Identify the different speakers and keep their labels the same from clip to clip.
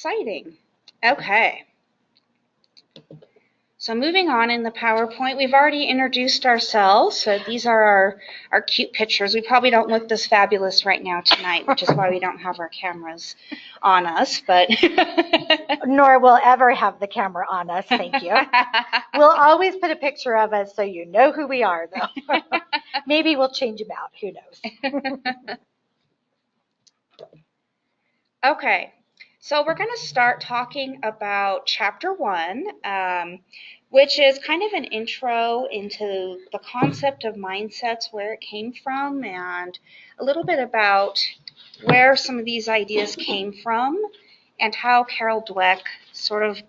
Speaker 1: Exciting. Okay. So moving on in the PowerPoint, we've already introduced ourselves. So these are our cute pictures. We probably don't look this fabulous right now tonight, which is why we don't have our cameras on us. But
Speaker 2: nor will ever have the camera on us, thank you. We'll always put a picture of us so you know who we are, though. Maybe we'll change them out. Who knows?
Speaker 1: Okay. So we're going to start talking about Chapter 1, which is kind of an intro into the concept of mindsets, where it came from, and a little bit about where some of these ideas came from, and how Carol Dweck sort of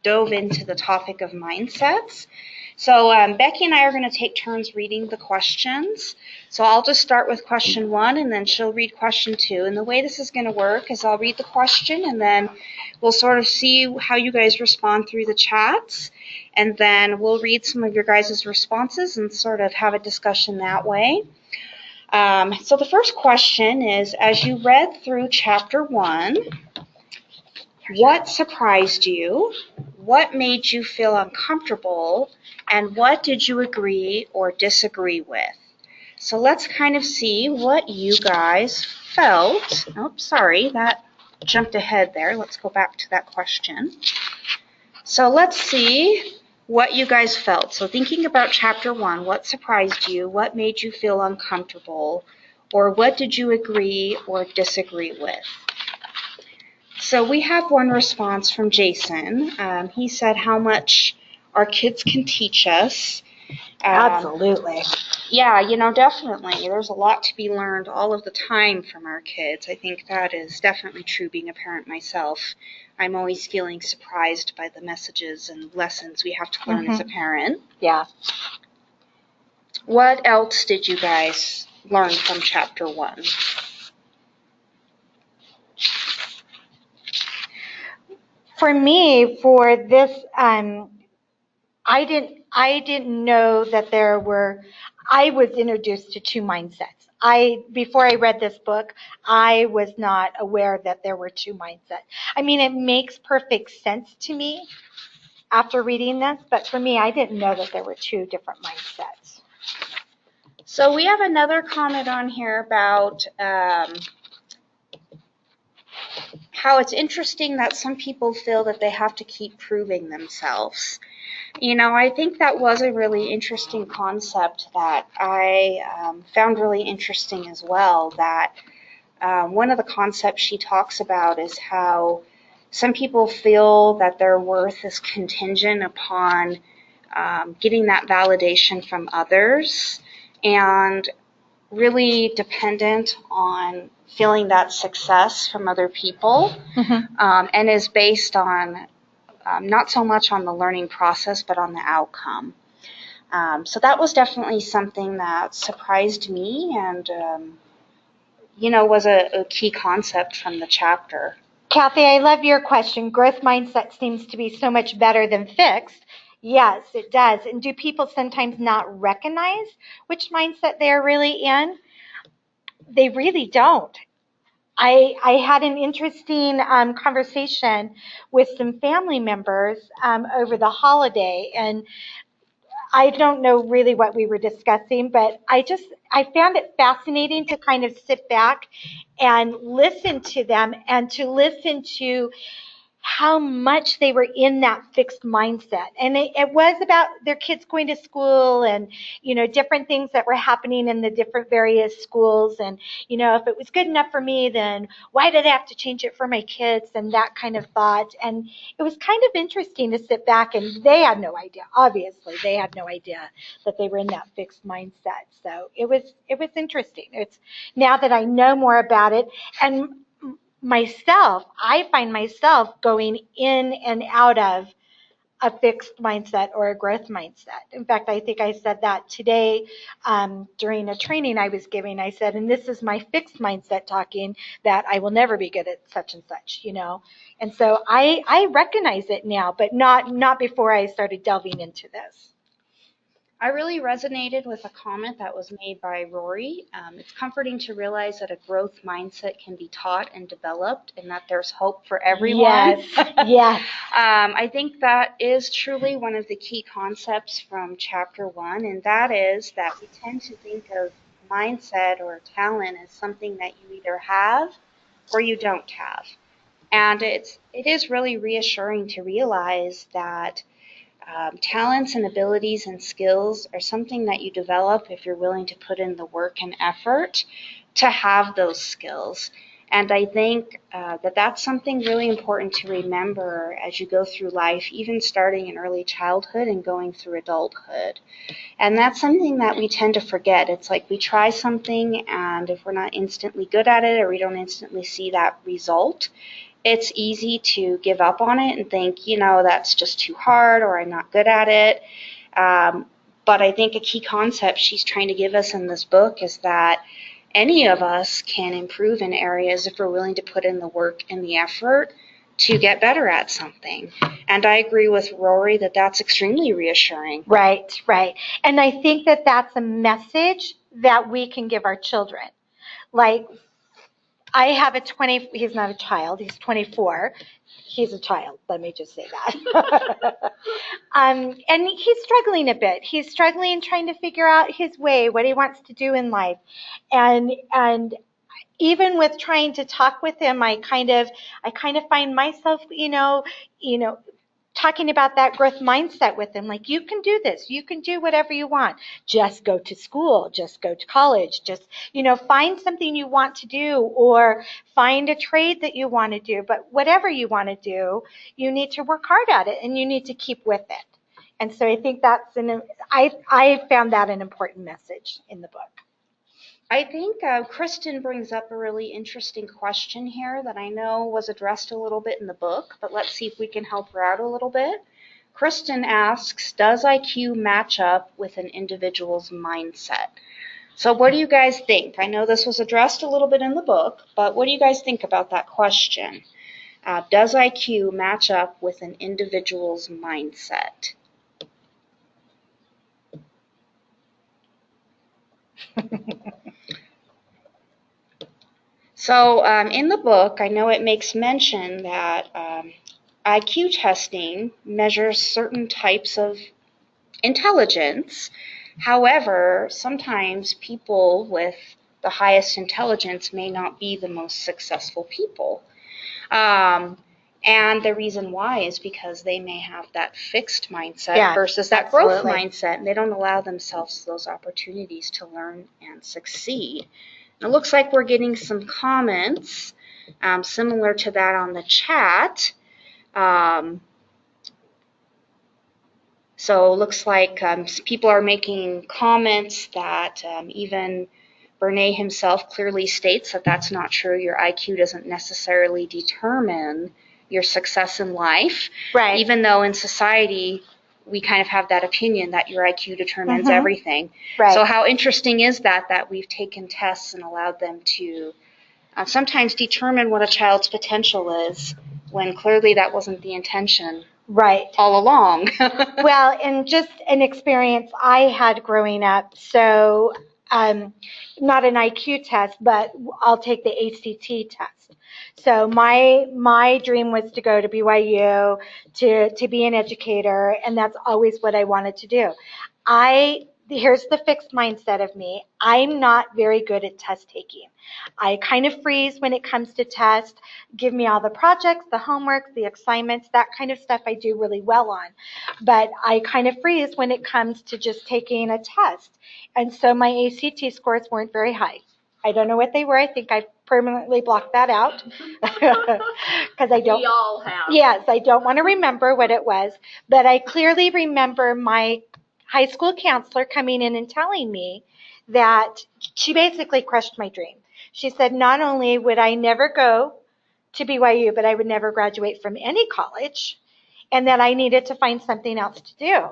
Speaker 1: dove into the topic of mindsets. So Becky and I are going to take turns reading the questions. So I'll just start with question 1, and then she'll read question 2. And the way this is going to work is I'll read the question, and then we'll sort of see how you guys respond through the chats. And then we'll read some of your guys' responses and sort of have a discussion that way. So the first question is, as you read through Chapter 1, what surprised you? What made you feel uncomfortable? And what did you agree or disagree with? So let's kind of see what you guys felt. Oh, sorry, that jumped ahead there. Let's go back to that question. So let's see what you guys felt. So thinking about Chapter 1, what surprised you? What made you feel uncomfortable? Or what did you agree or disagree with? So we have one response from Jason. He said how much our kids can teach us.
Speaker 2: Absolutely.
Speaker 1: Yeah, definitely. There's a lot to be learned all of the time from our kids. I think that is definitely true being a parent myself. I'm always feeling surprised by the messages and lessons we have to learn as a parent.
Speaker 2: Yeah.
Speaker 1: What else did you guys learn from Chapter 1?
Speaker 2: For me, for this, I didn't know that I was introduced to 2 mindsets. Before I read this book, I was not aware that there were 2 mindsets. I mean, it makes perfect sense to me after reading this, but for me, I didn't know that there were 2 different mindsets.
Speaker 1: So we have another comment on here about how it's interesting that some people feel that they have to keep proving themselves. I think that was a really interesting concept that I found really interesting as well, that one of the concepts she talks about is how some people feel that their worth is contingent upon getting that validation from others, and really dependent on feeling that success from other people, and is based on not so much on the learning process, but on the outcome. So that was definitely something that surprised me and, was a key concept from the chapter.
Speaker 2: Kathy, I love your question. Growth mindset seems to be so much better than fixed. Yes, it does. And do people sometimes not recognize which mindset they're really in? They really don't. I had an interesting conversation with some family members over the holiday, and I don't know really what we were discussing, but I found it fascinating to kind of sit back and listen to them, and to listen to how much they were in that fixed mindset. And it was about their kids going to school, and, different things that were happening in the different various schools. And, if it was good enough for me, then why did I have to change it for my kids, and that kind of thought. And it was kind of interesting to sit back, and they had no idea. Obviously, they had no idea that they were in that fixed mindset. So it was interesting. It's now that I know more about it, and I find myself going in and out of a fixed mindset or a growth mindset. In fact, I think I said that today during a training I was giving. I said, and this is my fixed mindset talking, that I will never be good at such and such, And so I recognize it now, but not before I started delving into this.
Speaker 1: I really resonated with a comment that was made by Rory. It's comforting to realize that a growth mindset can be taught and developed and that there's hope for everyone.
Speaker 2: Yes, yes.
Speaker 1: I think that is truly one of the key concepts from chapter one, and that is that we tend to think of mindset or talent as something that you either have or you don't have. And it is really reassuring to realize that talents and abilities and skills are something that you develop if you're willing to put in the work and effort to have those skills. And I think that that's something really important to remember as you go through life, even starting in early childhood and going through adulthood. And that's something that we tend to forget. It's like we try something, and if we're not instantly good at it or we don't instantly see that result, it's easy to give up on it and think, that's just too hard or I'm not good at it. But I think a key concept she's trying to give us in this book is that any of us can improve in areas if we're willing to put in the work and the effort to get better at something. And I agree with Rory that that's extremely reassuring.
Speaker 2: Right, right. And I think that that's a message that we can give our children. Like, I have he's not a child, he's 24. He's a child, let me just say that. And he's struggling a bit. He's struggling trying to figure out his way, what he wants to do in life. And even with trying to talk with him, I kind of find myself, talking about that growth mindset with them. Like, you can do this, you can do whatever you want. Just go to school, just go to college, just, find something you want to do, or find a trade that you want to do. But whatever you want to do, you need to work hard at it and you need to keep with it. And so I think I found that an important message in the book.
Speaker 1: I think Kristen brings up a really interesting question here that I know was addressed a little bit in the book, but let's see if we can help her out a little bit. Kristen asks, does IQ match up with an individual's mindset? So what do you guys think? I know this was addressed a little bit in the book, but what do you guys think about that question? Does IQ match up with an individual's mindset? So in the book, I know it makes mention that IQ testing measures certain types of intelligence. However, sometimes people with the highest intelligence may not be the most successful people. And the reason why is because they may have that fixed mindset versus that growth mindset, and they don't allow themselves those opportunities to learn and succeed. It looks like we're getting some comments similar to that on the chat. So it looks like people are making comments that even Bernays himself clearly states that that's not true. Your IQ doesn't necessarily determine your success in life.
Speaker 2: Right.
Speaker 1: Even though in society we kind of have that opinion that your IQ determines everything.
Speaker 2: Right.
Speaker 1: So how interesting is that we've taken tests and allowed them to sometimes determine what a child's potential is when clearly that wasn't the intention.
Speaker 2: Right.
Speaker 1: All along.
Speaker 2: Well, and just an experience I had growing up. So, not an IQ test, but I'll take the ACT test. So my dream was to go to BYU to be an educator, and that's always what I wanted to do. Here's the fixed mindset of me. I'm not very good at test taking. I kind of freeze when it comes to tests. Give me all the projects, the homework, the assignments, that kind of stuff I do really well on. But I kind of freeze when it comes to just taking a test. And so my ACT scores weren't very high. I don't know what they were. I think I permanently blocked that out because I don't.
Speaker 3: We all have.
Speaker 2: Yes, I don't want to remember what it was, but I clearly remember my high school counselor coming in and telling me that she basically crushed my dream. She said not only would I never go to BYU, but I would never graduate from any college, and that I needed to find something else to do.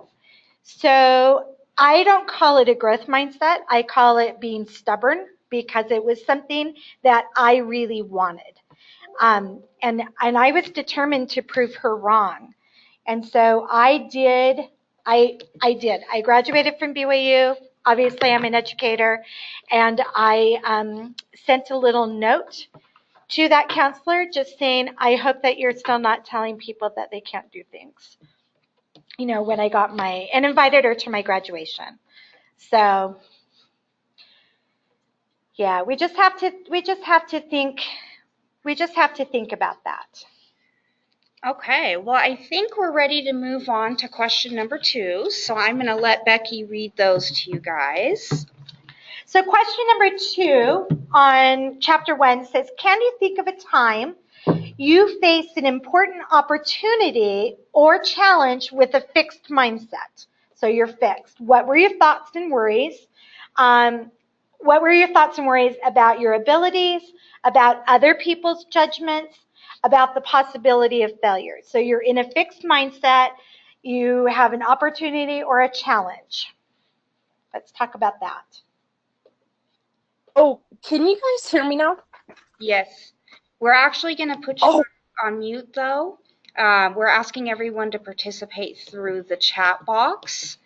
Speaker 2: So I don't call it a growth mindset. I call it being stubborn, because it was something that I really wanted. And I was determined to prove her wrong. And so I I did. I graduated from BYU. Obviously, I'm an educator, and I sent a little note to that counselor just saying, I hope that you're still not telling people that they can't do things. When I got and invited her to my graduation. So, yeah, we just have to think about that.
Speaker 1: Okay, well, I think we're ready to move on to question number 2. So I'm going to let Becky read those to you guys.
Speaker 2: So question number 2 on chapter 1 says, can you think of a time you faced an important opportunity or challenge with a fixed mindset? So you're fixed. What were your thoughts and worries? What were your thoughts and worries about your abilities, about other people's judgments, about the possibility of failure? So you're in a fixed mindset. You have an opportunity or a challenge. Let's talk about that.
Speaker 3: Oh, can you guys hear me now?
Speaker 1: Yes. We're actually going to put you on mute, though. We're asking everyone to participate through the chat box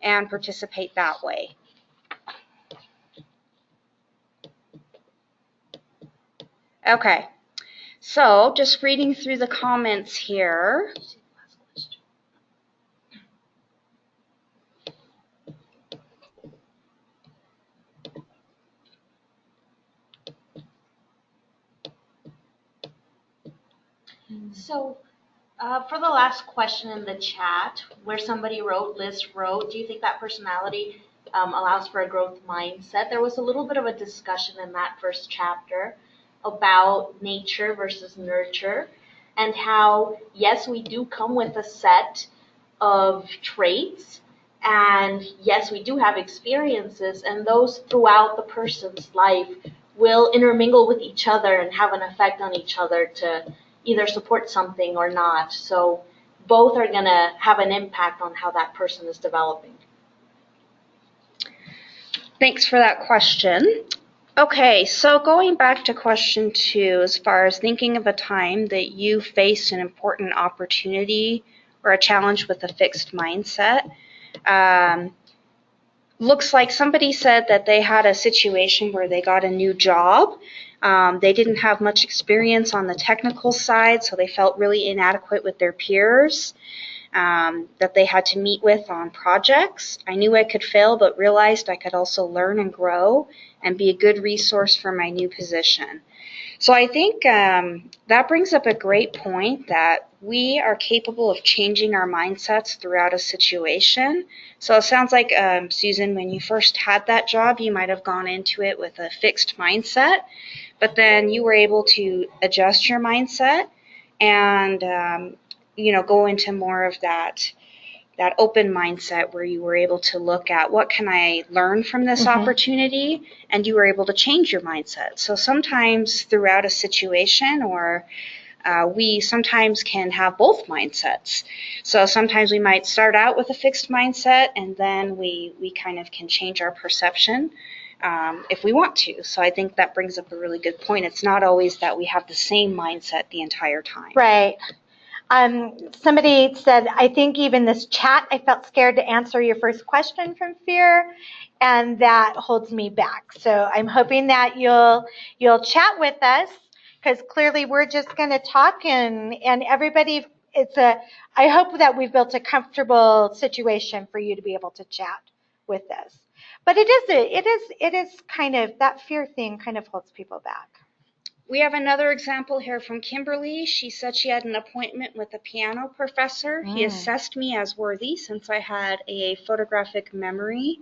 Speaker 1: and participate that way. Okay. So just reading through the comments here.
Speaker 4: So, for the last question in the chat, where somebody Liz wrote, do you think that personality allows for a growth mindset? There was a little bit of a discussion in that first chapter about nature versus nurture, and how, yes, we do come with a set of traits, and yes, we do have experiences, and those throughout the person's life will intermingle with each other and have an effect on each other to either support something or not. So both are going to have an impact on how that person is developing.
Speaker 1: Thanks for that question. Okay, so going back to question 2, as far as thinking of a time that you faced an important opportunity or a challenge with a fixed mindset, looks like somebody said that they had a situation where they got a new job. They didn't have much experience on the technical side, so they felt really inadequate with their peers that they had to meet with on projects. I knew I could fail, but realized I could also learn and grow and be a good resource for my new position. So I think that brings up a great point, that we are capable of changing our mindsets throughout a situation. So it sounds like, Susan, when you first had that job, you might have gone into it with a fixed mindset, but then you were able to adjust your mindset and go into more of that open mindset where you were able to look at what can I learn from this opportunity, and you were able to change your mindset. So sometimes throughout a situation, or we sometimes can have both mindsets. So sometimes we might start out with a fixed mindset, and then we kind of can change our perception if we want to. So I think that brings up a really good point. It's not always that we have the same mindset the entire time.
Speaker 2: Right. Somebody said, I think even this chat, I felt scared to answer your first question from fear, and that holds me back. So I'm hoping that you'll chat with us, because clearly we're just going to talk, and everybody, I hope that we've built a comfortable situation for you to be able to chat with us. But it is kind of, that fear thing kind of holds people back.
Speaker 1: We have another example here from Kimberly. She said she had an appointment with a piano professor. He assessed me as worthy since I had a photographic memory.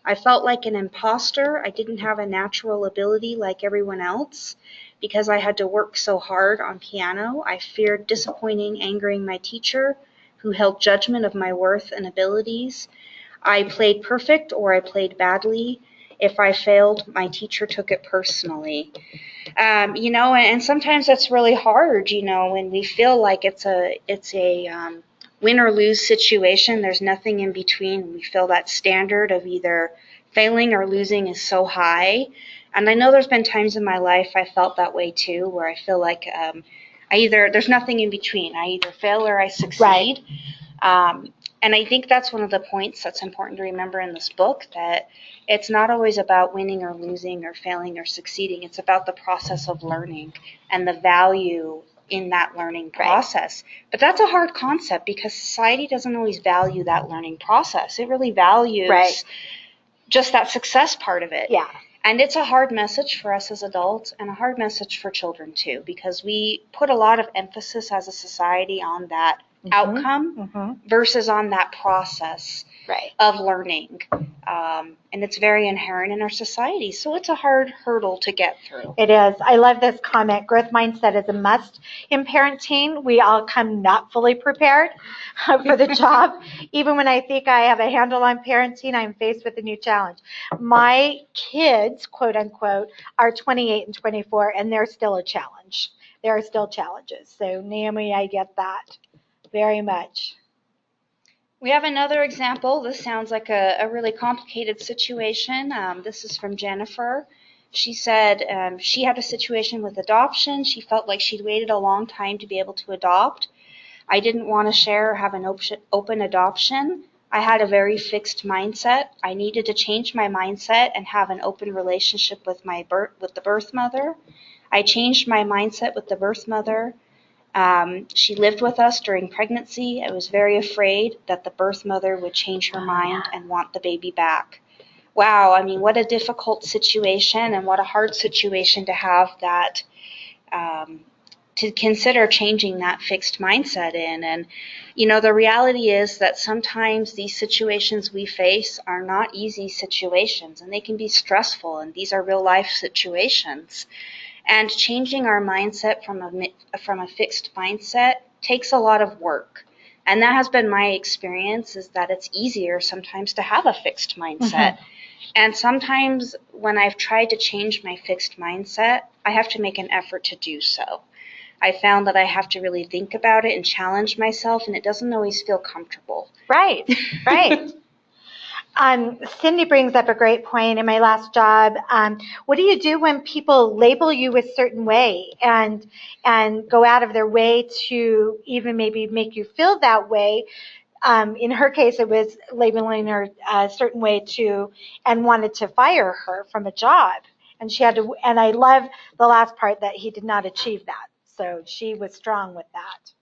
Speaker 1: I felt like an imposter. I didn't have a natural ability like everyone else. Because I had to work so hard on piano, I feared disappointing, angering my teacher, who held judgment of my worth and abilities. I played perfect or I played badly. If I failed, my teacher took it personally. And sometimes that's really hard, when we feel like it's a win or lose situation. There's nothing in between. We feel that standard of either failing or losing is so high. And I know there's been times in my life I felt that way too, where I feel like there's nothing in between. I either fail or I succeed.
Speaker 2: Right.
Speaker 1: And I think that's one of the points that's important to remember in this book, that it's not always about winning or losing or failing or succeeding. It's about the process of learning and the value in that learning process. Right. But that's a hard concept because society doesn't always value that learning process. It really values just that success part of it.
Speaker 2: Yeah.
Speaker 1: And it's a hard message for us as adults and a hard message for children too, because we put a lot of emphasis as a society on that outcome versus on that process of learning. And it's very inherent in our society. So it's a hard hurdle to get through.
Speaker 2: It is. I love this comment. Growth mindset is a must in parenting. We all come not fully prepared for the job. Even when I think I have a handle on parenting, I'm faced with a new challenge. My kids, quote unquote, are 28 and 24, and they're still a challenge. There are still challenges. So, Naomi, I get that very much.
Speaker 1: We have another example. This sounds like a really complicated situation. This is from Jennifer. She said she had a situation with adoption. She felt like she'd waited a long time to be able to adopt. I didn't want to share or have an open adoption. I had a very fixed mindset. I needed to change my mindset and have an open relationship with the birth mother. I changed my mindset with the birth mother. She lived with us during pregnancy. I was very afraid that the birth mother would change her mind and want the baby back. Wow, I mean, what a difficult situation and what a hard situation to have that, to consider changing that fixed mindset in. And, you know, the reality is that sometimes these situations we face are not easy situations, and they can be stressful, and these are real life situations. And changing our mindset from a fixed mindset takes a lot of work. And that has been my experience, is that it's easier sometimes to have a fixed mindset. And sometimes when I've tried to change my fixed mindset, I have to make an effort to do so. I found that I have to really think about it and challenge myself, and it doesn't always feel comfortable.
Speaker 2: Right. Cindy brings up a great point in my last job. What do you do when people label you a certain way and go out of their way to even maybe make you feel that way? In her case, it was labeling her a certain way and wanted to fire her from a job. And she had to, and I love the last part that he did not achieve that. So she was strong with that.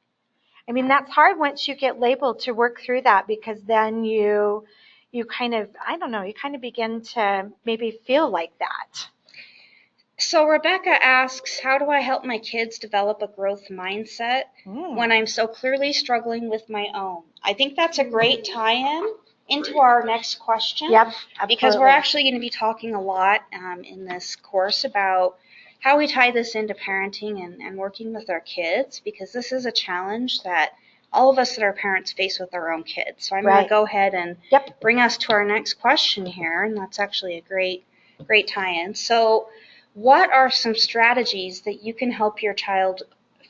Speaker 2: I mean, that's hard once you get labeled to work through that, because then you kind of, I don't know, you kind of begin to maybe feel like that.
Speaker 1: So Rebecca asks, how do I help my kids develop a growth mindset when I'm so clearly struggling with my own? I think that's a great tie-in into our next question.
Speaker 2: Yep, absolutely.
Speaker 1: Because we're actually going to be talking a lot in this course about how we tie this into parenting and working with our kids, because this is a challenge that all of us that are parents face with our own kids. So I'm going to go ahead and bring us to our next question here, and that's actually a great tie-in. So what are some strategies that you can help your child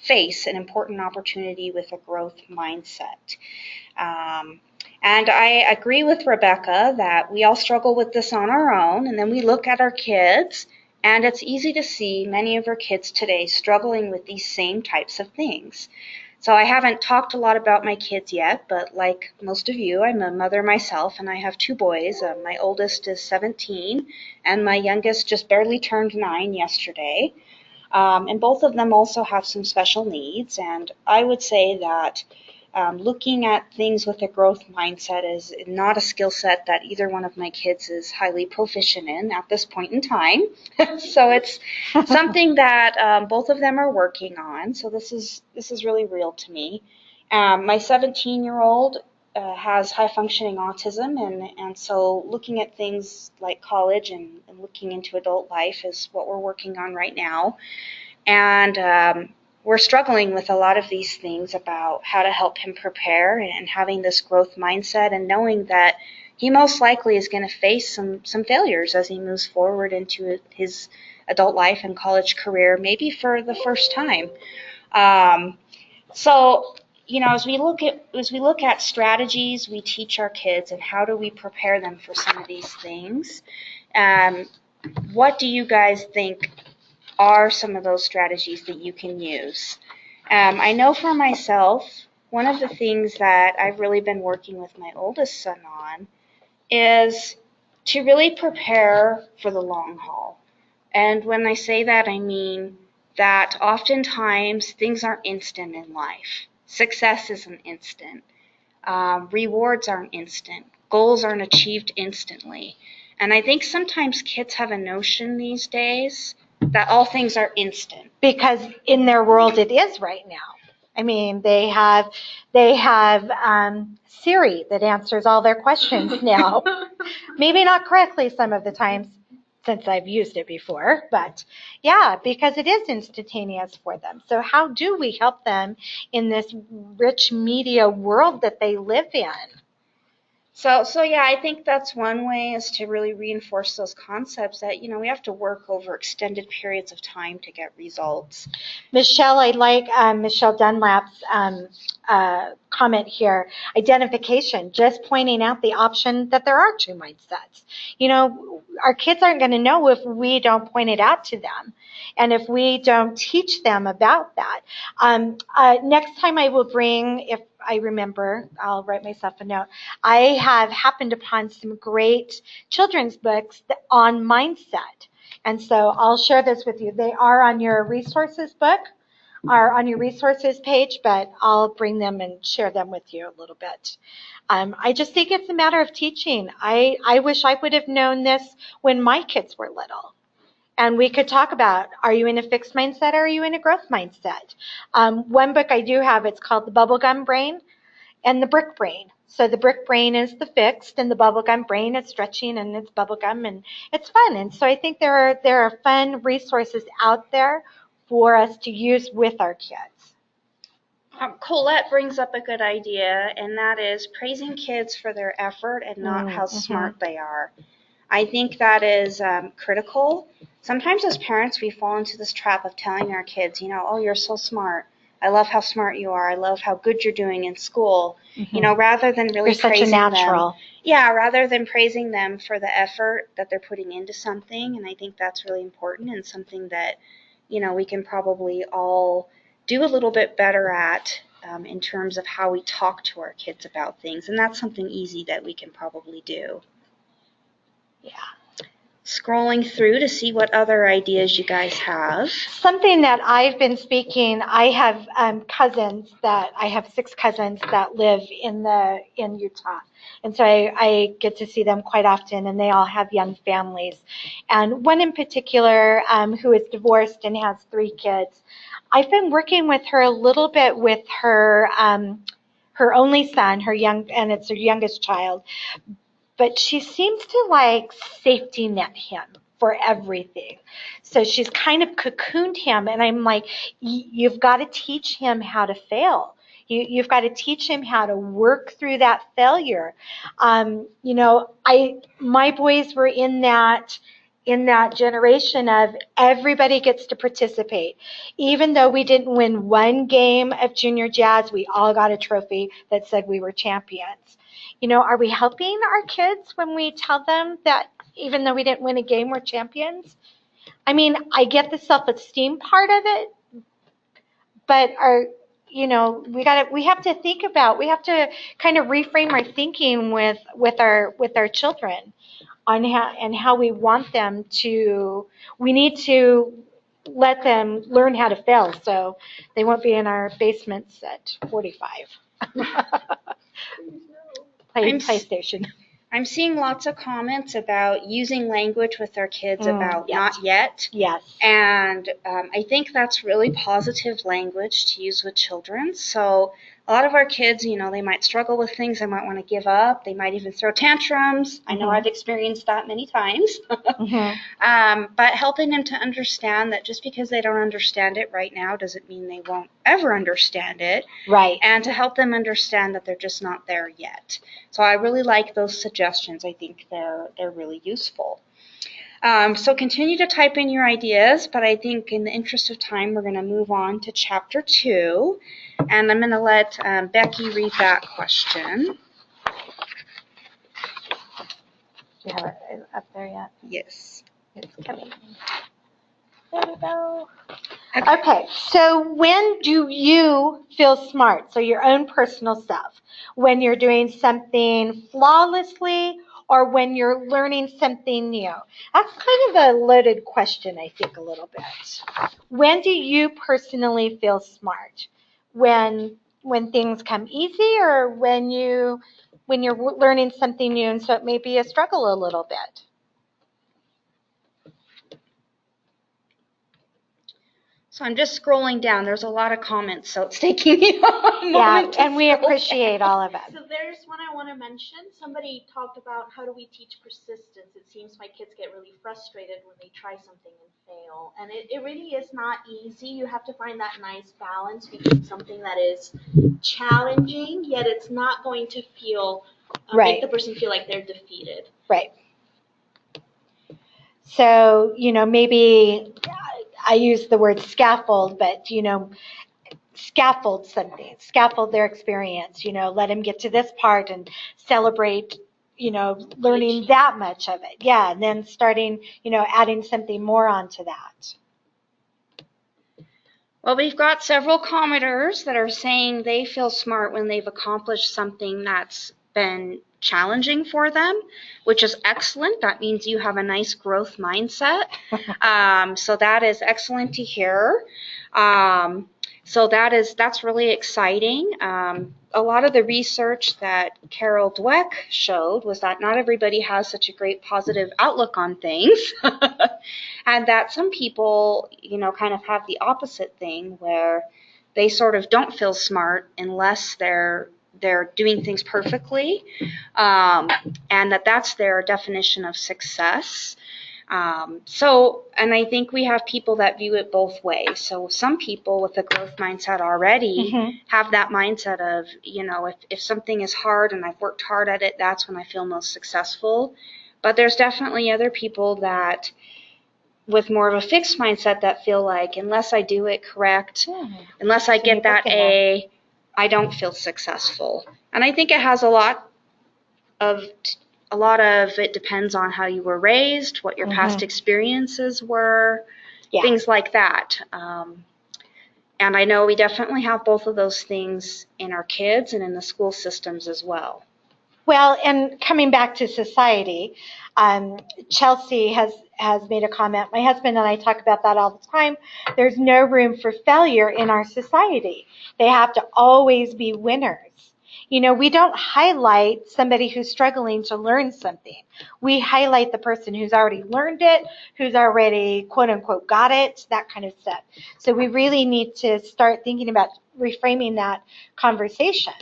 Speaker 1: face an important opportunity with a growth mindset? And I agree with Rebecca that we all struggle with this on our own, and then we look at our kids, and it's easy to see many of our kids today struggling with these same types of things. So I haven't talked a lot about my kids yet, but like most of you, I'm a mother myself, and I have two boys. My oldest is 17, and my youngest just barely turned 9 yesterday. And both of them also have some special needs, and I would say that looking at things with a growth mindset is not a skill set that either one of my kids is highly proficient in at this point in time. So it's something that both of them are working on. So this is really real to me. My 17-year-old has high functioning autism, and so looking at things like college and looking into adult life is what we're working on right now. And we're struggling with a lot of these things about how to help him prepare, and having this growth mindset, and knowing that he most likely is going to face some failures as he moves forward into his adult life and college career, maybe for the first time. So, you know, as we look at strategies we teach our kids and how do we prepare them for some of these things, what do you guys think are some of those strategies that you can use? I know for myself, one of the things that I've really been working with my oldest son on is to really prepare for the long haul. And when I say that, I mean that oftentimes things aren't instant in life. Success isn't instant. Rewards aren't instant. Goals aren't achieved instantly. And I think sometimes kids have a notion these days that all things are instant.
Speaker 2: Because in their world it is right now. I mean, they have Siri that answers all their questions now. Maybe not correctly some of the times since I've used it before, but yeah, because it is instantaneous for them. So how do we help them in this rich media world that they live in?
Speaker 1: So yeah, I think that's one way is to really reinforce those concepts that, we have to work over extended periods of time to get results.
Speaker 2: Michelle, I like Michelle Dunlap's comment here. Identification, just pointing out the option that there are two mindsets. Our kids aren't going to know if we don't point it out to them and if we don't teach them about that. Next time I will bring, if I remember, I'll write myself a note. I have happened upon some great children's books on mindset. And so I'll share this with you. They are on your resources book, are on your resources page, but I'll bring them and share them with you a little bit. I just think it's a matter of teaching. I wish I would have known this when my kids were little. And we could talk about, are you in a fixed mindset or are you in a growth mindset? One book I do have, it's called The Bubblegum Brain and the Brick Brain. So the brick brain is the fixed, and the bubblegum brain is stretching, and it's bubblegum, and it's fun. And so I think there are fun resources out there for us to use with our kids.
Speaker 1: Colette brings up a good idea, and that is praising kids for their effort and not how smart they are. I think that is critical. Sometimes as parents, we fall into this trap of telling our kids, oh, you're so smart. I love how smart you are. I love how good you're doing in school. Rather than really
Speaker 2: You're
Speaker 1: praising
Speaker 2: such a natural.
Speaker 1: them. Yeah, rather than praising them for the effort that they're putting into something. And I think that's really important and something that, we can probably all do a little bit better at in terms of how we talk to our kids about things. And that's something easy that we can probably do.
Speaker 2: Yeah.
Speaker 1: Scrolling through to see what other ideas you guys have.
Speaker 2: Something that I've been speaking, I have I have 6 cousins that live in Utah. And so I get to see them quite often, and they all have young families. And one in particular who is divorced and has 3 kids, I've been working with her a little bit with her only son, and it's her youngest child. But she seems to like safety net him for everything. So she's kind of cocooned him, and I'm like, you've got to teach him how to fail. You've got to teach him how to work through that failure. My boys were in that generation of everybody gets to participate. Even though we didn't win one game of junior jazz, we all got a trophy that said we were champions. Are we helping our kids when we tell them that even though we didn't win a game, we're champions? I mean, I get the self-esteem part of it, but we have to kind of reframe our thinking with our children on how we want them to. We need to let them learn how to fail so they won't be in our basements at 45. PlayStation.
Speaker 1: I'm seeing lots of comments about using language with our kids about not yet.
Speaker 2: Yes.
Speaker 1: And I think that's really positive language to use with children. So a lot of our kids, they might struggle with things. They might want to give up. They might even throw tantrums. I know I've experienced that many times. But helping them to understand that just because they don't understand it right now doesn't mean they won't ever understand it.
Speaker 2: Right.
Speaker 1: And to help them understand that they're just not there yet. So I really like those suggestions. I think they're really useful. So continue to type in your ideas, but I think in the interest of time, we're going to move on to Chapter 2. And I'm going to let Becky read that question.
Speaker 2: Do you have it up there yet?
Speaker 1: Yes.
Speaker 2: It's coming. There we go. Okay, so when do you feel smart? So your own personal self, when you're doing something flawlessly or when you're learning something new? That's kind of a loaded question, I think, a little bit. When do you personally feel smart? When things come easy or when you're learning something new and so it may be a struggle a little bit?
Speaker 1: So I'm just scrolling down. There's a lot of comments, so it's taking me a moment
Speaker 2: Yeah,
Speaker 1: to
Speaker 2: and we
Speaker 1: scroll
Speaker 2: appreciate
Speaker 1: down.
Speaker 2: all of it.
Speaker 4: So there's one I want to mention. Somebody talked about how do we teach persistence. It seems my kids get really frustrated when they try something and fail. And it really is not easy. You have to find that nice balance between something that is challenging, yet it's not going to feel, make the
Speaker 2: Right,
Speaker 4: person feel like they're defeated.
Speaker 2: right. So, maybe I use the word scaffold, but, scaffold something, scaffold their experience, let them get to this part and celebrate, learning that much of it. Yeah, and then starting, adding something more onto that.
Speaker 1: Well, we've got several commenters that are saying they feel smart when they've accomplished something that's been challenging for them, which is excellent. That means you have a nice growth mindset. So that is excellent to hear. So that's really exciting. A lot of the research that Carol Dweck showed was that not everybody has such a great positive outlook on things. And that some people, kind of have the opposite thing where they sort of don't feel smart unless they're doing things perfectly, and that's their definition of success. And I think we have people that view it both ways. So some people with a growth mindset already have that mindset of, if something is hard and I've worked hard at it, that's when I feel most successful. But there's definitely other people that with more of a fixed mindset that feel like unless I do it correct, unless I get that A, I don't feel successful. And I think it has a lot of it depends on how you were raised, what your past experiences were, things like that. And I know we definitely have both of those things in our kids and in the school systems as well.
Speaker 2: Well, and coming back to society, Chelsea has made a comment. My husband and I talk about that all the time. There's no room for failure in our society. They have to always be winners. We don't highlight somebody who's struggling to learn something. We highlight the person who's already learned it, who's already, quote unquote, got it, that kind of stuff. So we really need to start thinking about reframing that conversation.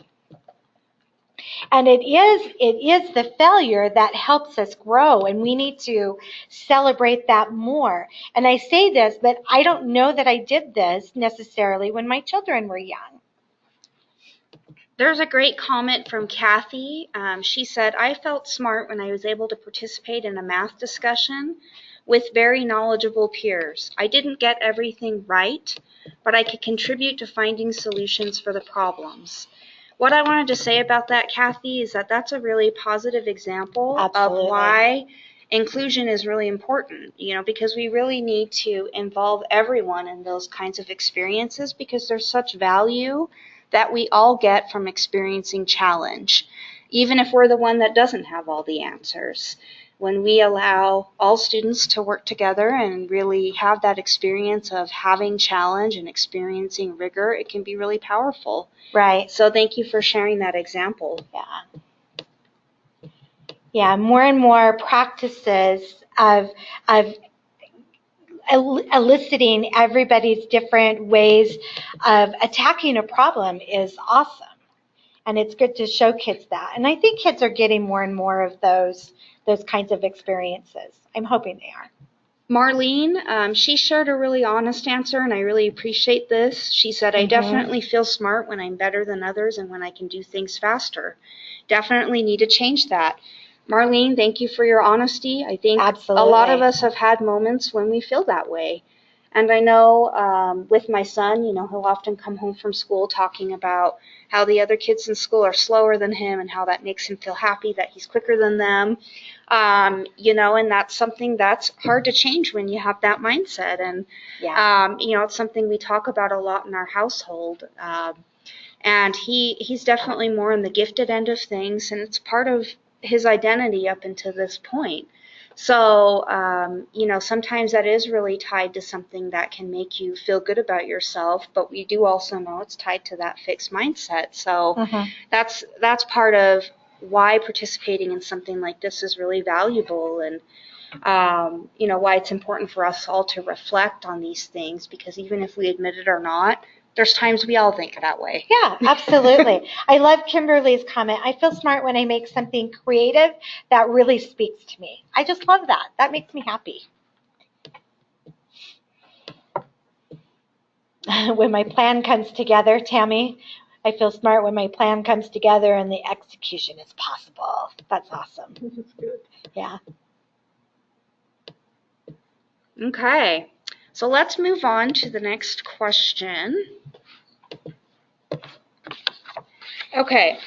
Speaker 2: And it is the failure that helps us grow, and we need to celebrate that more. And I say this, but I don't know that I did this necessarily when my children were young.
Speaker 1: There's a great comment from Kathy. She said, I felt smart when I was able to participate in a math discussion with very knowledgeable peers. I didn't get everything right, but I could contribute to finding solutions for the problems. What I wanted to say about that, Kathy, is that that's a really positive example
Speaker 2: Absolutely.
Speaker 1: of why inclusion is really important, because we really need to involve everyone in those kinds of experiences because there's such value that we all get from experiencing challenge, even if we're the one that doesn't have all the answers. When we allow all students to work together and really have that experience of having challenge and experiencing rigor, it can be really powerful.
Speaker 2: Right.
Speaker 1: So thank you for sharing that example.
Speaker 2: Yeah, more and more practices of eliciting everybody's different ways of attacking a problem is awesome. And it's good to show kids that. And I think kids are getting more and more of those kinds of experiences. I'm hoping they are.
Speaker 1: Marlene, she shared a really honest answer, and I really appreciate this. She said, I definitely feel smart when I'm better than others and when I can do things faster. Definitely need to change that. Marlene, thank you for your honesty. I think a lot of us have had moments when we feel that way. And I know with my son, he'll often come home from school talking about how the other kids in school are slower than him and how that makes him feel happy that he's quicker than them. And that's something that's hard to change when you have that mindset. And, it's something we talk about a lot in our household. And he's definitely more on the gifted end of things, and it's part of his identity up until this point. So, sometimes that is really tied to something that can make you feel good about yourself, but we do also know it's tied to that fixed mindset. So that's part of why participating in something like this is really valuable, and why it's important for us all to reflect on these things, because even if we admit it or not, there's times we all think that way.
Speaker 2: Yeah, absolutely. I love Kimberly's comment. I feel smart when I make something creative that really speaks to me. I just love that. That makes me happy. When my plan comes together, Tammy, I feel smart when my plan comes together and the execution is possible. That's awesome.
Speaker 3: That's good.
Speaker 2: Yeah.
Speaker 1: Okay, so let's move on to the next question. Okay.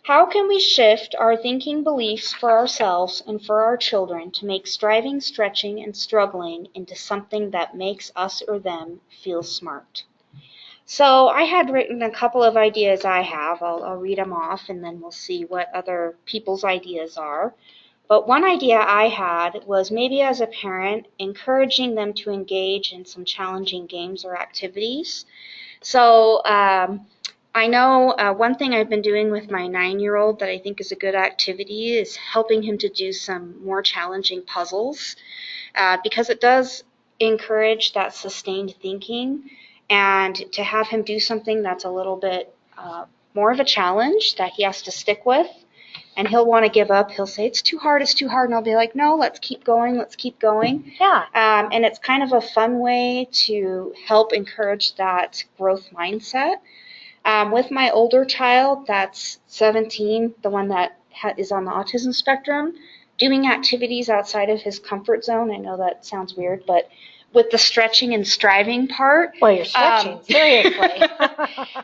Speaker 1: How can we shift our thinking beliefs for ourselves and for our children to make striving, stretching, and struggling into something that makes us or them feel smart? So I had written a couple of ideas I have. I'll read them off, and then we'll see what other people's ideas are. But one idea I had was maybe as a parent, encouraging them to engage in some challenging games or activities. So I know one thing I've been doing with my 9-year-old that I think is a good activity is helping him to do some more challenging puzzles, because it does encourage that sustained thinking, and to have him do something that's a little bit more of a challenge that he has to stick with, and he'll want to give up. He'll say, it's too hard, and I'll be like, no, let's keep going.
Speaker 2: Yeah.
Speaker 1: And it's kind of a fun way to help encourage that growth mindset. With my older child, that's 17, the one that is on the autism spectrum, doing activities outside of his comfort zone. I know that sounds weird, but with the stretching and striving part.
Speaker 2: Well, you're stretching, seriously.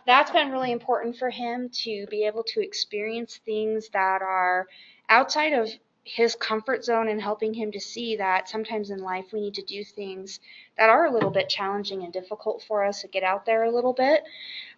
Speaker 1: That's been really important for him to be able to experience things that are outside of his comfort zone, and helping him to see that sometimes in life we need to do things that are a little bit challenging and difficult for us to get out there a little bit,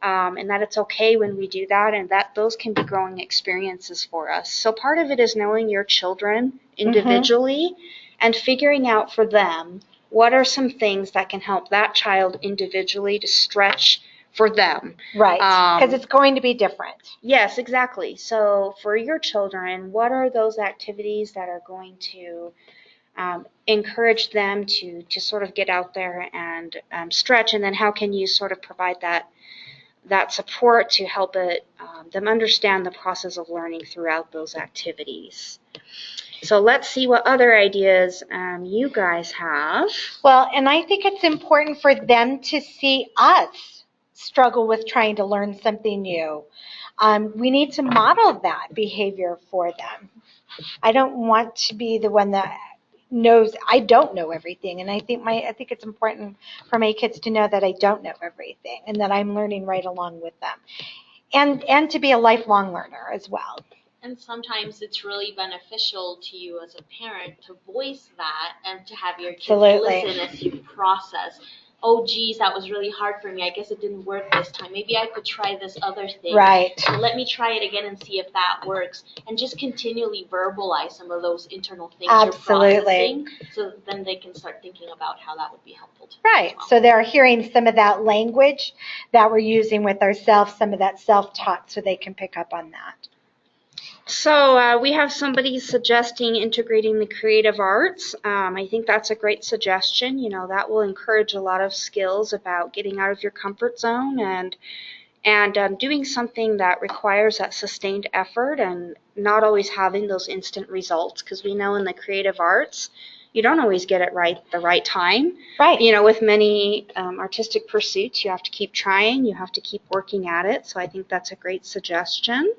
Speaker 1: and that it's okay when we do that, and that those can be growing experiences for us. So part of it is knowing your children individually and figuring out for them what are some things that can help that child individually to stretch for them.
Speaker 2: Right, because it's going to be different.
Speaker 1: Yes, exactly. So for your children, what are those activities that are going to encourage them to sort of get out there and stretch, and then how can you sort of provide that support to help them understand the process of learning throughout those activities. So let's see what other ideas you guys have.
Speaker 2: Well, and I think it's important for them to see us struggle with trying to learn something new. We need to model that behavior for them. I don't want to be the one that knows I don't know everything, and I think it's important for my kids to know that I don't know everything and that I'm learning right along with them, and to be a lifelong learner as well.
Speaker 4: And sometimes it's really beneficial to you as a parent to voice that and to have your kids listen as you process. Oh, geez, that was really hard for me. I guess it didn't work this time. Maybe I could try this other thing.
Speaker 2: Right.
Speaker 4: So let me try it again and see if that works. And just continually verbalize some of those internal things you're processing, so then they can start thinking about how that would be helpful to them.
Speaker 2: Right. So they're hearing some of that language that we're using with ourselves, some of that self-talk, so they can pick up on that.
Speaker 1: So we have somebody suggesting integrating the creative arts. I think that's a great suggestion. That will encourage a lot of skills about getting out of your comfort zone and doing something that requires that sustained effort and not always having those instant results, because we know in the creative arts you don't always get it right the right time.
Speaker 2: Right.
Speaker 1: With many artistic pursuits, you have to keep trying, you have to keep working at it. So I think that's a great suggestion.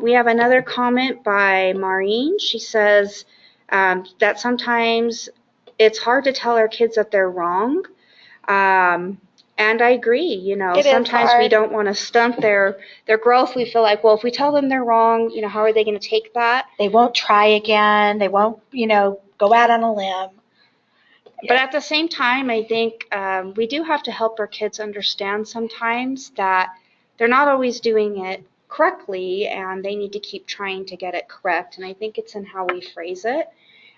Speaker 1: We have another comment by Maureen. She says that sometimes it's hard to tell our kids that they're wrong. And I agree,
Speaker 2: It is
Speaker 1: sometimes we
Speaker 2: hard.
Speaker 1: don't want to stunt their growth. We feel like, well, if we tell them they're wrong, how are they going to take that?
Speaker 2: They won't try again. They won't, go out on a limb.
Speaker 1: But at the same time, I think we do have to help our kids understand sometimes that they're not always doing it correctly, and they need to keep trying to get it correct. And I think it's in how we phrase it.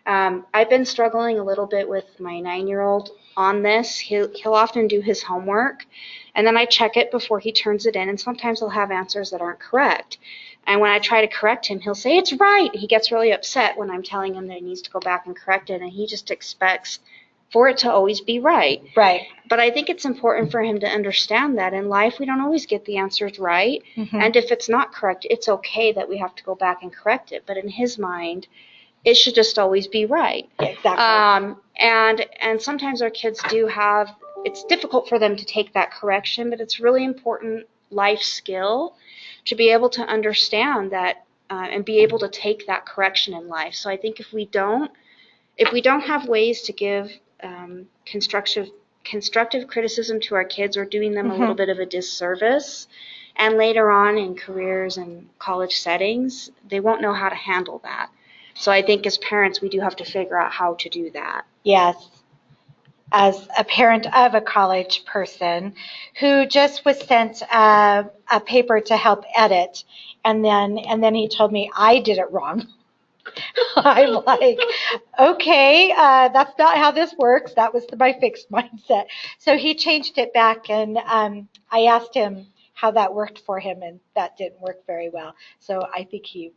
Speaker 1: I've been struggling a little bit with my 9-year-old on this. He'll often do his homework, and then I check it before he turns it in, and sometimes he'll have answers that aren't correct. And when I try to correct him, he'll say, it's right. He gets really upset when I'm telling him that he needs to go back and correct it, and he just expects for it to always be right.
Speaker 2: Right.
Speaker 1: But I think it's important for him to understand that in life we don't always get the answers right.
Speaker 2: Mm-hmm.
Speaker 1: And if it's not correct, it's okay that we have to go back and correct it. But in his mind, it should just always be right.
Speaker 2: Yeah, exactly.
Speaker 1: And sometimes our kids do have, it's difficult for them to take that correction, but it's really important life skill to be able to understand that and be able to take that correction in life. So I think if we don't have ways to give constructive criticism to our kids, we're doing them a little bit of a disservice. And later on in careers and college settings, they won't know how to handle that. So I think as parents, we do have to figure out how to do that.
Speaker 2: Yes. As a parent of a college person who just was sent a paper to help edit, and then he told me I did it wrong. I'm like, okay, that's not how this works. That was my fixed mindset. So he changed it back, and I asked him how that worked for him, and that didn't work very well. So I think he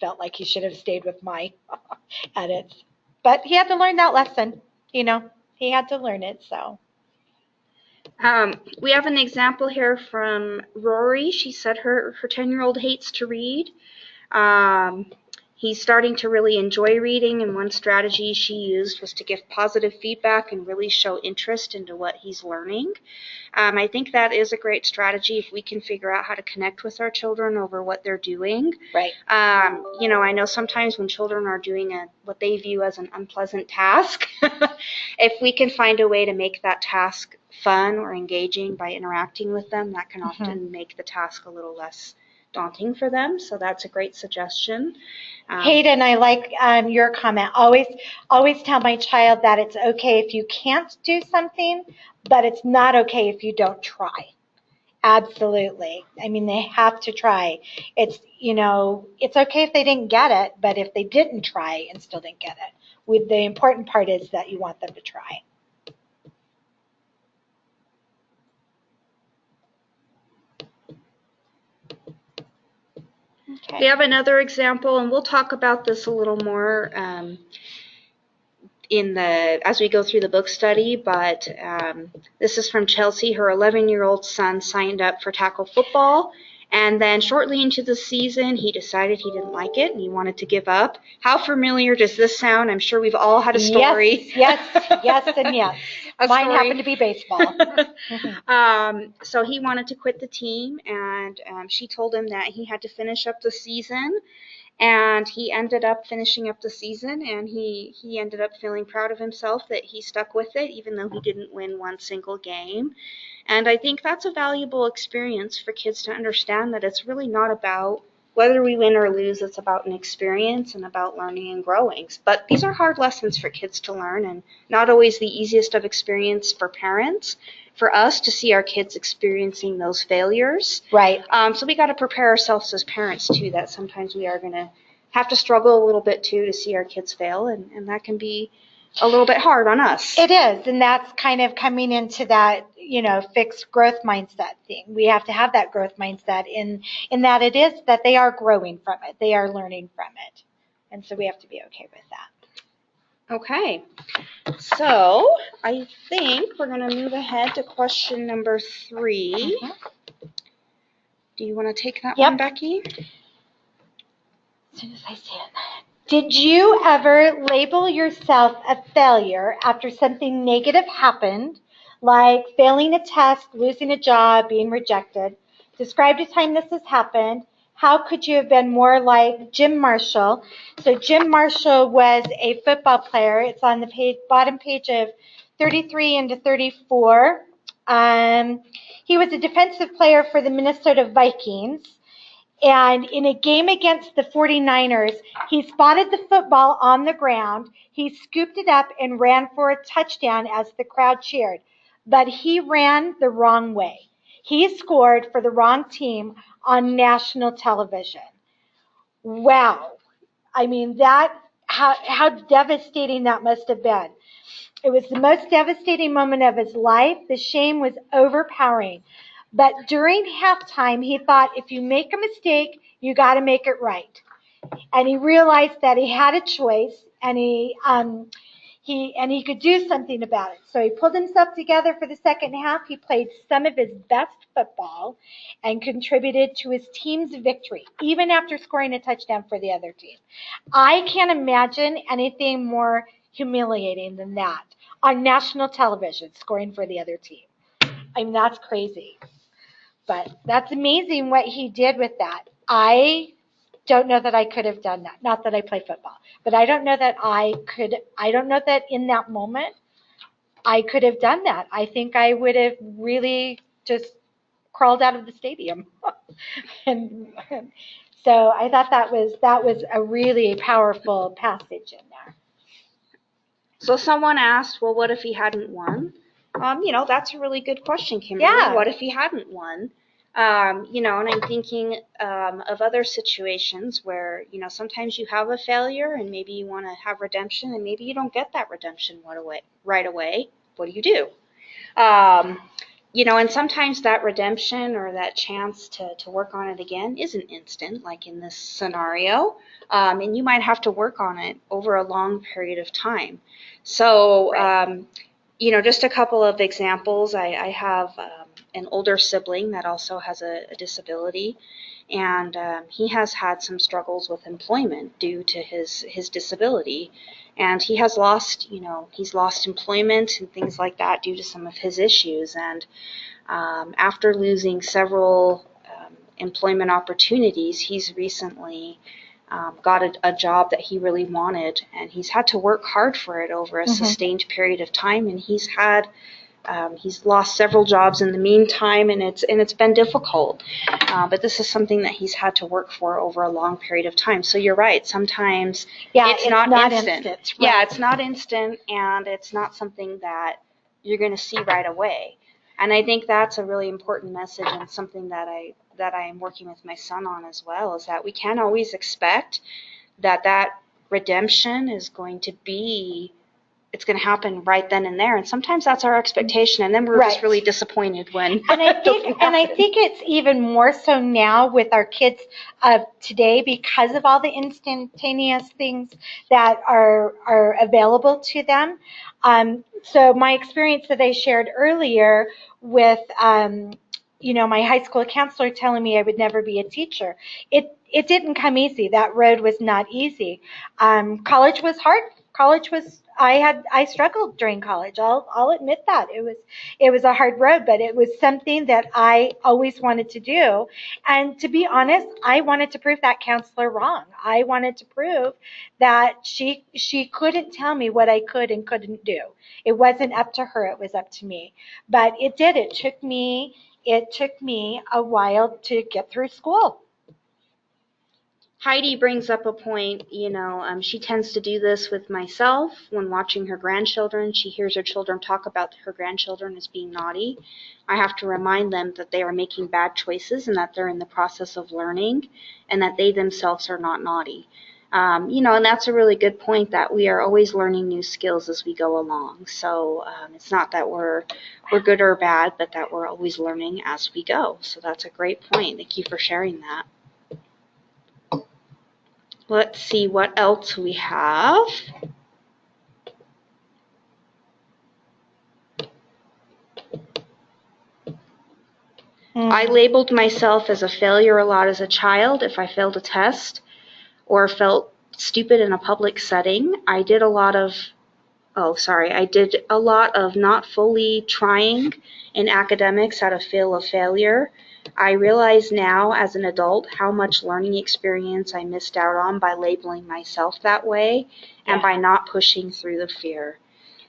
Speaker 2: felt like he should have stayed with my edits. But he had to learn that lesson, He had to learn it, so.
Speaker 1: We have an example here from Rory. She said her 10-year-old hates to read. He's starting to really enjoy reading, and one strategy she used was to give positive feedback and really show interest into what he's learning. I think that is a great strategy if we can figure out how to connect with our children over what they're doing.
Speaker 2: Right.
Speaker 1: I know sometimes when children are doing what they view as an unpleasant task, if we can find a way to make that task fun or engaging by interacting with them, that can often make the task a little less daunting for them. So that's a great suggestion.
Speaker 2: Hayden, I like your comment. Always tell my child that it's okay if you can't do something, but it's not okay if you don't try. Absolutely. I mean, they have to try. It's okay if they didn't get it, but if they didn't try and still didn't get it, the important part is that you want them to try.
Speaker 1: Okay. We have another example, and we'll talk about this a little more as we go through the book study, but this is from Chelsea. Her 11-year-old son signed up for tackle football, and then shortly into the season, he decided he didn't like it and he wanted to give up. How familiar does this sound? I'm sure we've all had a story.
Speaker 2: Yes, and yes. Mine happened to be baseball.
Speaker 1: So he wanted to quit the team, and she told him that he had to finish up the season. And he ended up finishing up the season, and he ended up feeling proud of himself that he stuck with it, even though he didn't win one single game. And I think that's a valuable experience for kids to understand that it's really not about whether we win or lose. It's about an experience and about learning and growing. But these are hard lessons for kids to learn, and not always the easiest of experience for parents. For us to see our kids experiencing those failures.
Speaker 2: Right.
Speaker 1: So we got to prepare ourselves as parents too, that sometimes we are going to have to struggle a little bit too to see our kids fail, and that can be a little bit hard on us.
Speaker 2: It is, and that's kind of coming into that, fixed growth mindset thing. We have to have that growth mindset in that it is that they are growing from it. They are learning from it. And so we have to be okay with that.
Speaker 1: Okay, so I think we're going to move ahead to question number 3. Do you want to take that one, Becky?
Speaker 2: As soon as I see it. Did you ever label yourself a failure after something negative happened, like failing a test, losing a job, being rejected? Describe the time this has happened. how could you have been more like Jim Marshall? So Jim Marshall was a football player. It's on the bottom page of 33 into 34. He was a defensive player for the Minnesota Vikings. And in a game against the 49ers, he spotted the football on the ground. He scooped it up and ran for a touchdown as the crowd cheered. But he ran the wrong way. He scored for the wrong team on national television. Wow. I mean, how devastating that must have been. It was the most devastating moment of his life. The shame was overpowering. But during halftime, he thought, if you make a mistake, you got to make it right. And he realized that he had a choice, and he could do something about it. So he pulled himself together for the second half. He played some of his best football and contributed to his team's victory, even after scoring a touchdown for the other team. I can't imagine anything more humiliating than that on national television, scoring for the other team. I mean, that's crazy. But that's amazing what he did with that. I don't know that I could have done that. Not that I play football, but I don't know that I could. I don't know that in that moment I could have done that. I think I would have really just crawled out of the stadium. and so I thought that was a really powerful passage in there.
Speaker 1: So someone asked, well, what if he hadn't won? That's a really good question, Kimberly.
Speaker 2: Yeah.
Speaker 1: What if he hadn't won? And I'm thinking of other situations where, sometimes you have a failure and maybe you want to have redemption and maybe you don't get that redemption right away. What do? And sometimes that redemption or that chance to work on it again isn't instant, like in this scenario. And you might have to work on it over a long period of time. So,
Speaker 2: Right.
Speaker 1: Just a couple of examples. I have an older sibling that also has a disability, and he has had some struggles with employment due to his disability. And he has he's lost employment and things like that due to some of his issues. And after losing several employment opportunities, he's recently got a job that he really wanted, and he's had to work hard for it over a sustained period of time. And he's lost several jobs in the meantime, and it's been difficult. But this is something that he's had to work for over a long period of time. So you're right. Sometimes it's not instant.
Speaker 2: Right.
Speaker 1: Yeah, it's not instant, and it's not something that you're going to see right away. And I think that's a really important message, and something that I am working with my son on as well, is that we can't always expect that redemption is going to happen right then and there. And sometimes that's our expectation, and then we're just really disappointed when
Speaker 2: and I think it's even more so now with our kids of today because of all the instantaneous things that are available to them. So my experience that I shared earlier with my high school counselor telling me I would never be a teacher. It didn't come easy. That road was not easy. College was hard. I struggled during college. I'll admit that. It was a hard road, but it was something that I always wanted to do. And to be honest, I wanted to prove that counselor wrong. I wanted to prove that she couldn't tell me what I could and couldn't do. It wasn't up to her, it was up to me. But it did. It took me a while to get through school.
Speaker 1: Heidi brings up a point, she tends to do this with myself when watching her grandchildren. She hears her children talk about her grandchildren as being naughty. I have to remind them that they are making bad choices and that they're in the process of learning and that they themselves are not naughty. And that's a really good point, that we are always learning new skills as we go along. So it's not that we're good or bad, but that we're always learning as we go. So that's a great point. Thank you for sharing that. Let's see what else we have. I labeled myself as a failure a lot as a child if I failed a test or felt stupid in a public setting. I did a lot of not fully trying in academics out of fear of failure. I realize now as an adult how much learning experience I missed out on by labeling myself that way and by not pushing through the fear.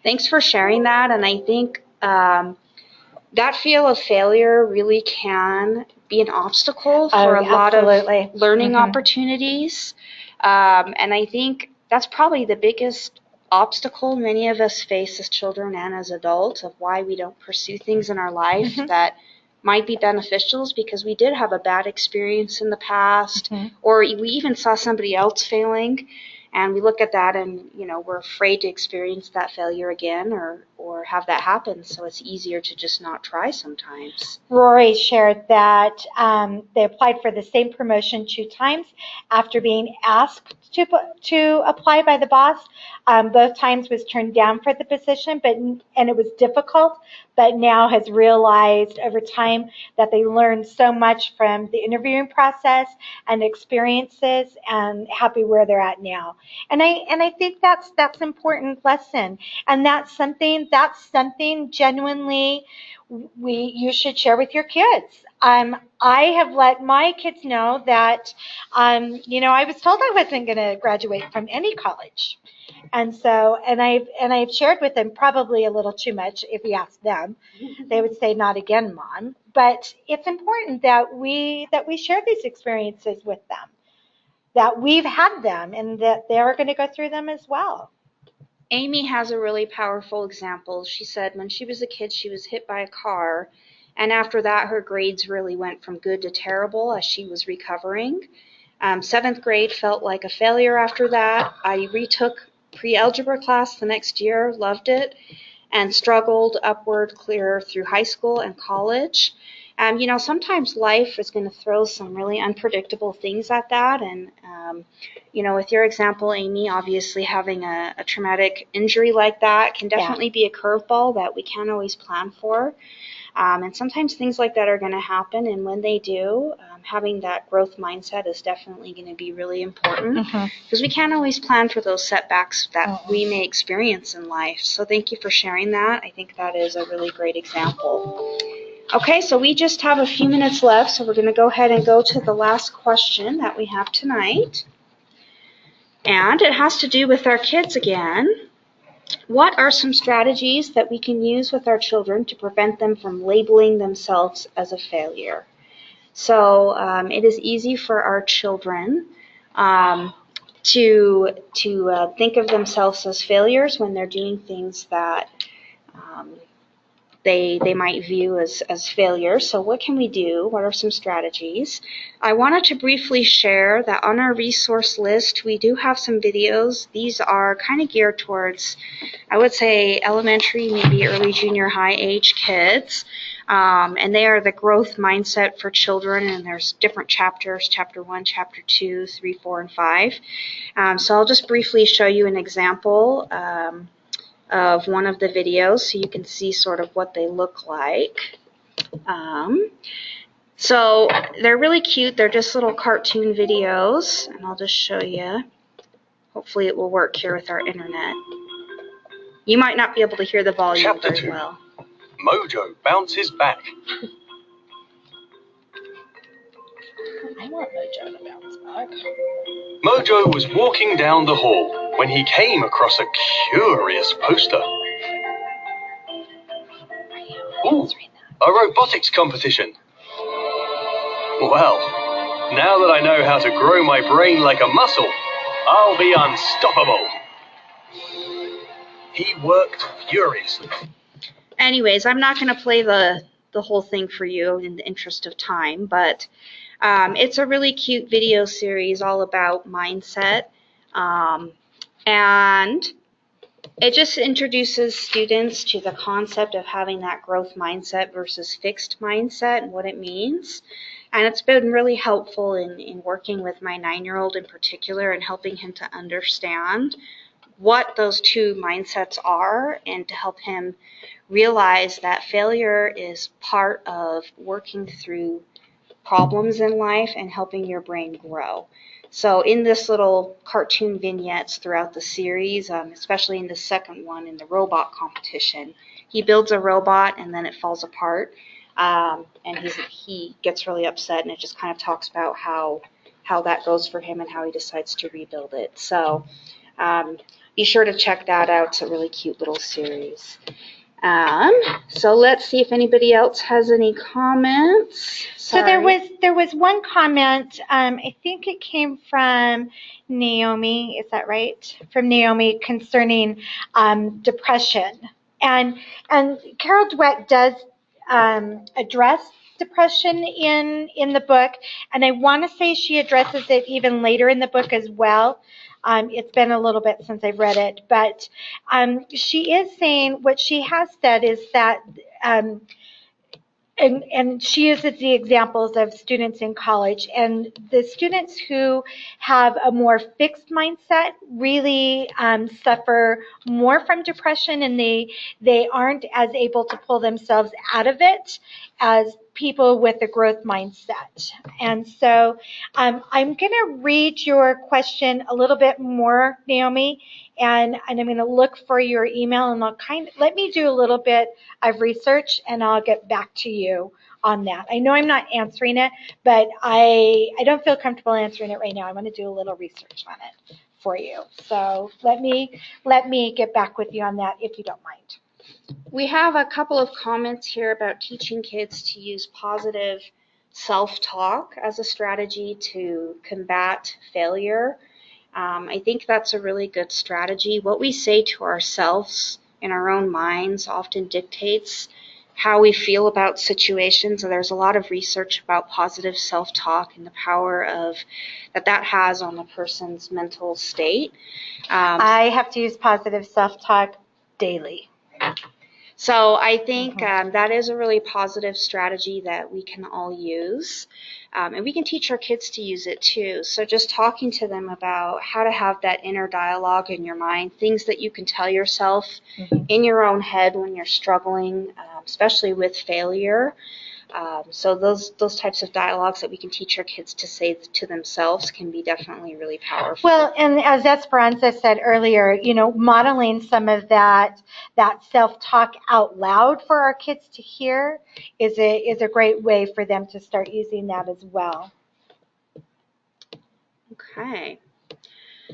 Speaker 1: Thanks for sharing that. And I think that feel of failure really can be an obstacle for a lot of learning opportunities. And I think that's probably the biggest obstacle many of us face as children and as adults of why we don't pursue things in our life that might be beneficial is because we did have a bad experience in the past, or we even saw somebody else failing. And we look at that and, we're afraid to experience that failure again or have that happen. So it's easier to just not try sometimes.
Speaker 2: Rory shared that they applied for the same promotion 2 times after being asked to apply by the boss. Both times was turned down for the position, and it was difficult, but now has realized over time that they learned so much from the interviewing process and experiences and happy where they're at now. And I think that's important lesson. And that's something genuinely you should share with your kids. I have let my kids know that, I was told I wasn't going to graduate from any college. And so, and I've shared with them probably a little too much. If you ask them, they would say, "Not again, Mom." But it's important that we share these experiences with them, that we've had them, and that they're going to go through them as well.
Speaker 1: Amy has a really powerful example. She said when she was a kid, she was hit by a car, and after that, her grades really went from good to terrible as she was recovering. 7th grade felt like a failure after that. I retook pre-algebra class the next year, loved it, and struggled upward clear through high school and college. Sometimes life is going to throw some really unpredictable things at that. And, with your example, Amy, obviously having a traumatic injury like that can definitely be a curveball that we can't always plan for. And sometimes things like that are going to happen. And when they do, having that growth mindset is definitely going to be really important because we can't always plan for those setbacks that we may experience in life. So thank you for sharing that. I think that is a really great example. Okay, so we just have a few minutes left, so we're going to go ahead and go to the last question that we have tonight. And it has to do with our kids again. What are some strategies that we can use with our children to prevent them from labeling themselves as a failure? So it is easy for our children to think of themselves as failures when they're doing things that they might view as failures. So what can we do? What are some strategies? I wanted to briefly share that on our resource list, we do have some videos. These are kind of geared towards, I would say, elementary, maybe early junior high age kids. And they are the growth mindset for children, and there's different chapters, chapter 1, chapter 2, 3, 4, and 5. So I'll just briefly show you an example of one of the videos so you can see sort of what they look like. So they're really cute. They're just little cartoon videos, and I'll just show you. Hopefully it will work here with our internet. You might not be able to hear the volume
Speaker 5: Chapter
Speaker 1: very
Speaker 5: 2.
Speaker 1: well.
Speaker 5: Mojo bounces back.
Speaker 2: I want Mojo to bounce back.
Speaker 5: Mojo was walking down the hall when he came across a curious poster. Ooh, a robotics competition. Well, now that I know how to grow my brain like a muscle, I'll be unstoppable. He worked furiously.
Speaker 1: Anyways, I'm not going to play the whole thing for you in the interest of time, but it's a really cute video series all about mindset. And it just introduces students to the concept of having that growth mindset versus fixed mindset and what it means. And it's been really helpful in working with my 9-year-old in particular and helping him to understand what those two mindsets are and to help him realize that failure is part of working through problems in life and helping your brain grow. So in this little cartoon vignettes throughout the series, especially in the second one in the robot competition, he builds a robot and then it falls apart. And he gets really upset, and it just kind of talks about how that goes for him and how he decides to rebuild it. So be sure to check that out. It's a really cute little series. So let's see if anybody else has any comments.
Speaker 2: So there was one comment. I think it came from Naomi. Is that right? From Naomi concerning depression, and Carol Dweck does address depression in the book, and I want to say she addresses it even later in the book as well. It's been a little bit since I've read it, but she is saying what she has said is that. And she uses the examples of students in college, and the students who have a more fixed mindset really suffer more from depression, and they aren't as able to pull themselves out of it as people with a growth mindset. And so I'm going to read your question a little bit more, Naomi, and I'm going to look for your email, and let me do a little bit of research, and I'll get back to you on that. I know I'm not answering it, but I don't feel comfortable answering it right now. I want to do a little research on it for you. So let me get back with you on that if you don't mind.
Speaker 1: We have a couple of comments here about teaching kids to use positive self-talk as a strategy to combat failure. I think that's a really good strategy. What we say to ourselves in our own minds often dictates how we feel about situations. And there's a lot of research about positive self-talk and the power of that has on a person's mental state.
Speaker 2: I have to use positive self-talk daily.
Speaker 1: So I think that is a really positive strategy that we can all use. And we can teach our kids to use it too. So just talking to them about how to have that inner dialogue in your mind, things that you can tell yourself in your own head when you're struggling, especially with failure. So those types of dialogues that we can teach our kids to say to themselves can be definitely really powerful.
Speaker 2: Well, and as Esperanza said earlier, modeling some of that self-talk out loud for our kids to hear is a great way for them to start using that as well.
Speaker 1: Okay.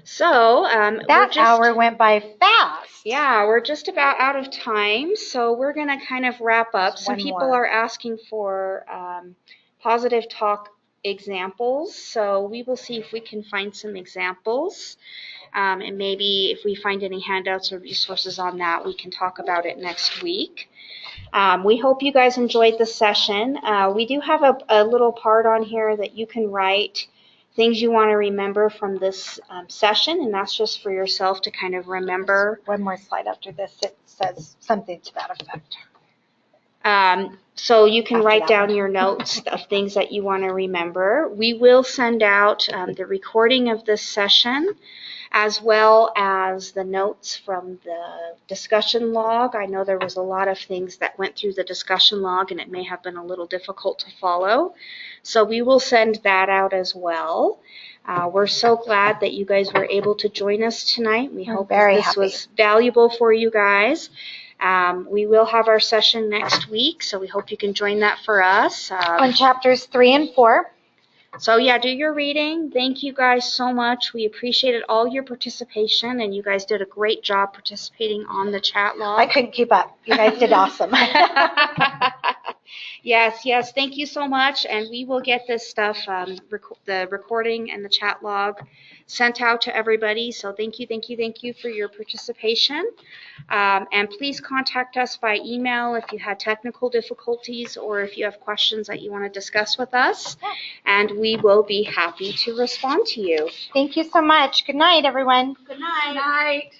Speaker 1: So
Speaker 2: that hour went by fast.
Speaker 1: Yeah, we're just about out of time, so we're going to kind of wrap up. Some people are asking for positive talk examples, so we will see if we can find some examples. And maybe if we find any handouts or resources on that, we can talk about it next week. We hope you guys enjoyed the session. We do have a little part on here that you can write things you want to remember from this session, and that's just for yourself to kind of remember.
Speaker 2: One more slide after this, it says something to that effect.
Speaker 1: So you can write down your notes of things that you want to remember. We will send out the recording of this session, as well as the notes from the discussion log. I know there was a lot of things that went through the discussion log, and it may have been a little difficult to follow. So we will send that out as well. We're so glad that you guys were able to join us tonight. We hope this was valuable for you guys. We will have our session next week, so we hope you can join that for us.
Speaker 2: On chapters 3 and 4.
Speaker 1: So yeah, do your reading. Thank you guys so much. We appreciated all your participation, and you guys did a great job participating on the chat log.
Speaker 2: I couldn't keep up. You guys did awesome.
Speaker 1: Yes. Thank you so much, and we will get this stuff, the recording and the chat log, sent out to everybody. So thank you for your participation. And please contact us by email if you had technical difficulties or if you have questions that you want to discuss with us, and we will be happy to respond to you.
Speaker 2: Thank you so much. Good night, everyone.
Speaker 4: Good night.
Speaker 3: Good night.